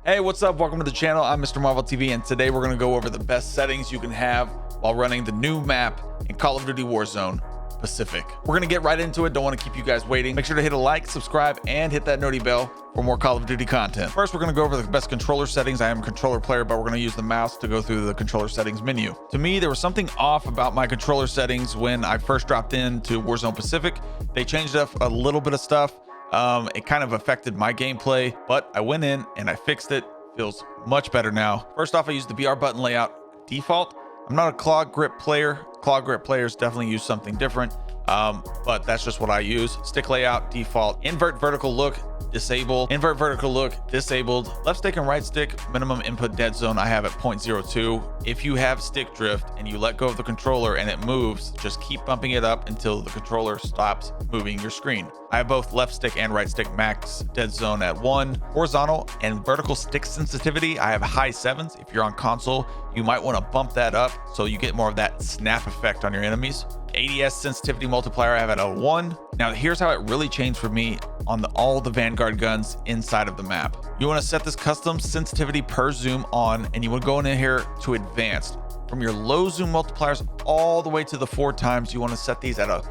Hey, what's up? Welcome to the channel. I'm MrMarvelTV, and today we're going to go over the best settings you can have while running the new map in Call of Duty Warzone Pacific. We're going to get right into it. Don't want to keep you guys waiting. Make sure to hit a like, subscribe, and hit that noti bell for more Call of Duty content. First, we're going to go over the best controller settings. I am a controller player, but we're going to use the mouse to go through the controller settings menu. To me, there was something off about my controller settings when I first dropped into Warzone Pacific. They changed up a little bit of stuff. It kind of affected my gameplay, but I went in and I fixed it. Feels much better now. First off, I use the BR button layout default. I'm not a claw grip player. Claw grip players definitely use something different, but that's just what I use. Stick layout default. Invert vertical look disabled. Invert vertical look disabled. Left stick and right stick minimum input dead zone I have at 0.02. If you have stick drift and you let go of the controller and it moves, just keep bumping it up until the controller stops moving your screen. I have both left stick and right stick max dead zone at 1. Horizontal and vertical stick sensitivity I have high 7s. If you're on console, you might want to bump that up so you get more of that snap effect on your enemies. ADS sensitivity multiplier I have at a 1. Now here's how it really changed for me on all the Vanguard guns inside of the map. You want to set this custom sensitivity per zoom on, and you want to go in here to advanced. From your low zoom multipliers all the way to the 4 times, you want to set these at a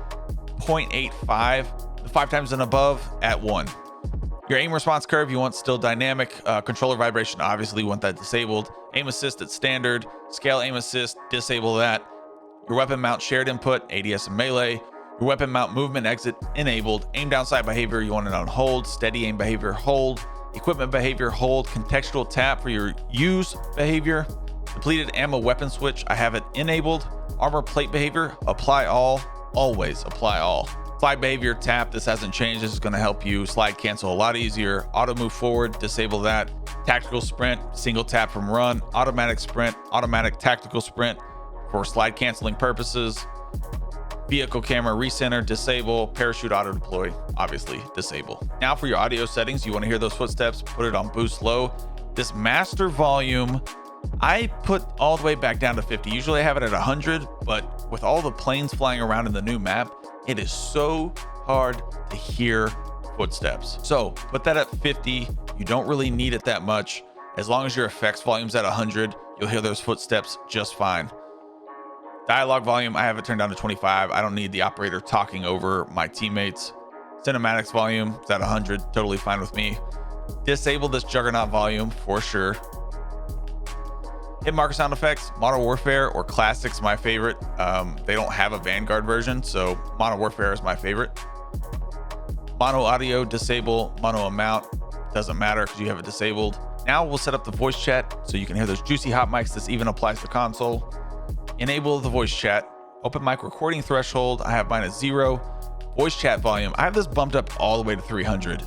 0.85. The 5 times and above at 1. Your aim response curve you want still dynamic. Controller vibration, obviously you want that disabled. Aim assist at standard. Scale aim assist, disable that. Your weapon mount shared input, ADS and melee. Your weapon mount movement exit enabled. Aim down sight behavior, you want it on hold. Steady aim behavior, hold. Equipment behavior, hold. Contextual tap for your use behavior. Depleted ammo weapon switch, I have it enabled. Armor plate behavior, apply all. Always apply all. Slide behavior, tap. This hasn't changed. This is going to help you slide cancel a lot easier. Auto move forward, disable that. Tactical sprint, single tap from run. Automatic sprint, automatic tactical sprint for slide canceling purposes. Vehicle camera recenter, disable. Parachute auto deploy, obviously disable. Now for your audio settings, you want to hear those footsteps, put it on boost low. This master volume, I put all the way back down to 50. Usually I have it at 100, but with all the planes flying around in the new map, it is so hard to hear footsteps. So put that at 50. You don't really need it that much. As long as your effects volume's at 100, you'll hear those footsteps just fine. Dialogue volume, I have it turned down to 25. I don't need the operator talking over my teammates. Cinematics volume is at 100, totally fine with me. Disable this juggernaut volume for sure. Hit marker sound effects, Modern Warfare or Classic's my favorite. They don't have a Vanguard version, so Modern Warfare is my favorite. Mono audio, disable. Mono amount, doesn't matter because you have it disabled. Now we'll set up the voice chat so you can hear those juicy hot mics. This even applies to console. Enable the voice chat. Open mic recording threshold, I have mine at 0. Voice chat volume, I have this bumped up all the way to 300.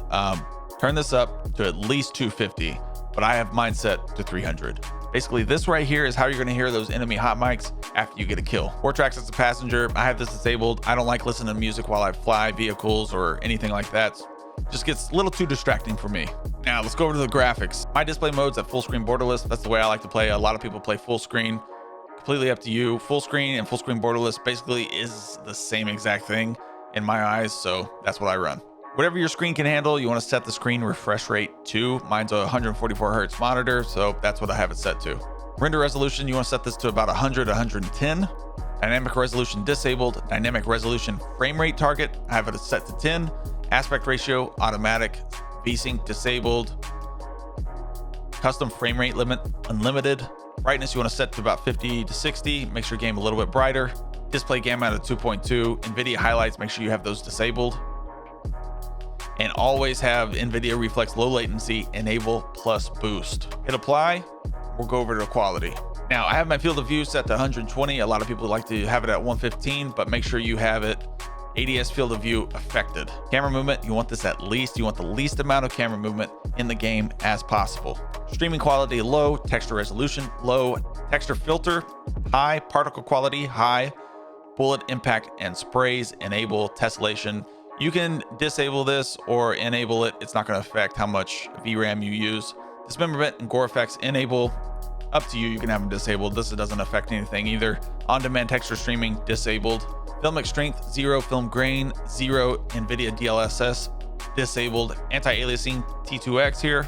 Turn this up to at least 250, but I have mine set to 300. Basically, this right here is how you're going to hear those enemy hot mics after you get a kill. 4 tracks as a passenger, I have this disabled. I don't like listening to music while I fly vehicles or anything like that. Just gets a little too distracting for me. Now let's go over to the graphics. My display mode's at full screen borderless. That's the way I like to play. A lot of people play full screen. Completely up to you. Full screen and full screen borderless basically is the same exact thing in my eyes, so that's what I run. Whatever your screen can handle, you want to set the screen refresh rate to. Mine's a 144 hertz monitor, so that's what I have it set to. Render resolution, you want to set this to about 100, 110. Dynamic resolution disabled. Dynamic resolution frame rate target, I have it set to 10. Aspect ratio, automatic. VSync disabled. Custom frame rate limit, unlimited. Brightness, you want to set to about 50 to 60. Make sure your game a little bit brighter. Display gamma at 2.2. Nvidia highlights, make sure you have those disabled. And always have Nvidia reflex low latency enable plus boost. Hit apply. We'll go over to quality. Now I have my field of view set to 120. A lot of people like to have it at 115, but make sure you have it ADS field of view affected. Camera movement, you want this at least. You want the least amount of camera movement in the game as possible. Streaming quality low. Texture resolution low. Texture filter high. Particle quality high. Bullet impact and sprays enable. Tessellation, you can disable this or enable it. It's not going to affect how much VRAM you use. Dismemberment and gore effects enable. Up to you. You can have them disabled. This doesn't affect anything either. On-demand texture streaming disabled. Filmic strength 0. Film grain 0. Nvidia DLSS disabled. Anti-aliasing T2X here.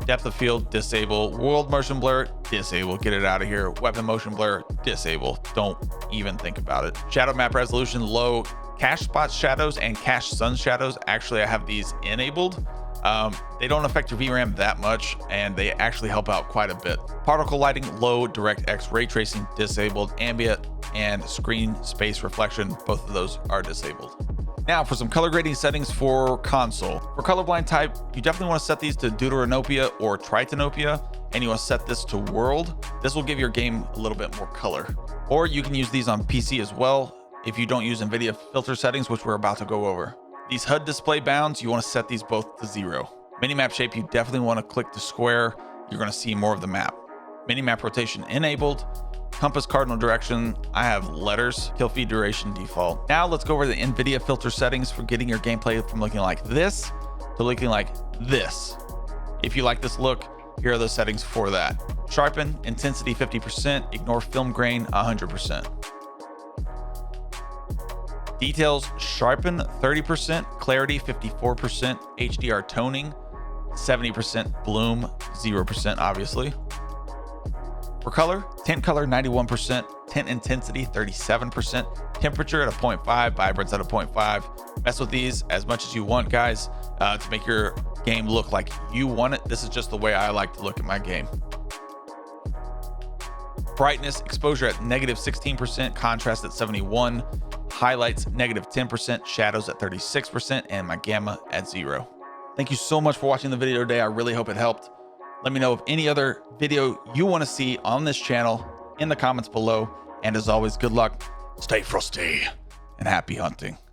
Depth of field, disable. World motion blur, disable. Get it out of here. Weapon motion blur, disable. Don't even think about it. Shadow map resolution, low. Cache spot shadows and cache sun shadows, actually I have these enabled. They don't affect your VRAM that much, and they actually help out quite a bit. Particle lighting, low. DirectX ray tracing, disabled. Ambient and screen space reflection, both of those are disabled. Now for some color grading settings for console. For colorblind type, you definitely want to set these to Deuteranopia or Tritanopia, and you want to set this to world. This will give your game a little bit more color. Or you can use these on PC as well if you don't use Nvidia filter settings, which we're about to go over. These HUD display bounds, you want to set these both to 0. Minimap shape, you definitely want to click the square. You're going to see more of the map. Minimap rotation enabled. Compass cardinal direction, I have letters. Kill feed duration default. Now let's go over the Nvidia filter settings for getting your gameplay from looking like this to looking like this. If you like this look, here are the settings for that. Sharpen, intensity 50%, ignore film grain 100%. Details, sharpen 30%, clarity 54%, HDR toning 70%, bloom 0% obviously. For color, tint color 91%, tint intensity 37%, temperature at a 0.5, vibrance at a 0.5. Mess with these as much as you want, guys, to make your game look like you want it. This is just the way I like to look at my game. Brightness, exposure at negative 16%, contrast at 71, highlights negative 10%, shadows at 36%, and my gamma at 0. Thank you so much for watching the video today. I really hope it helped. Let me know of any other video you want to see on this channel in the comments below. And as always, good luck, stay frosty, and happy hunting.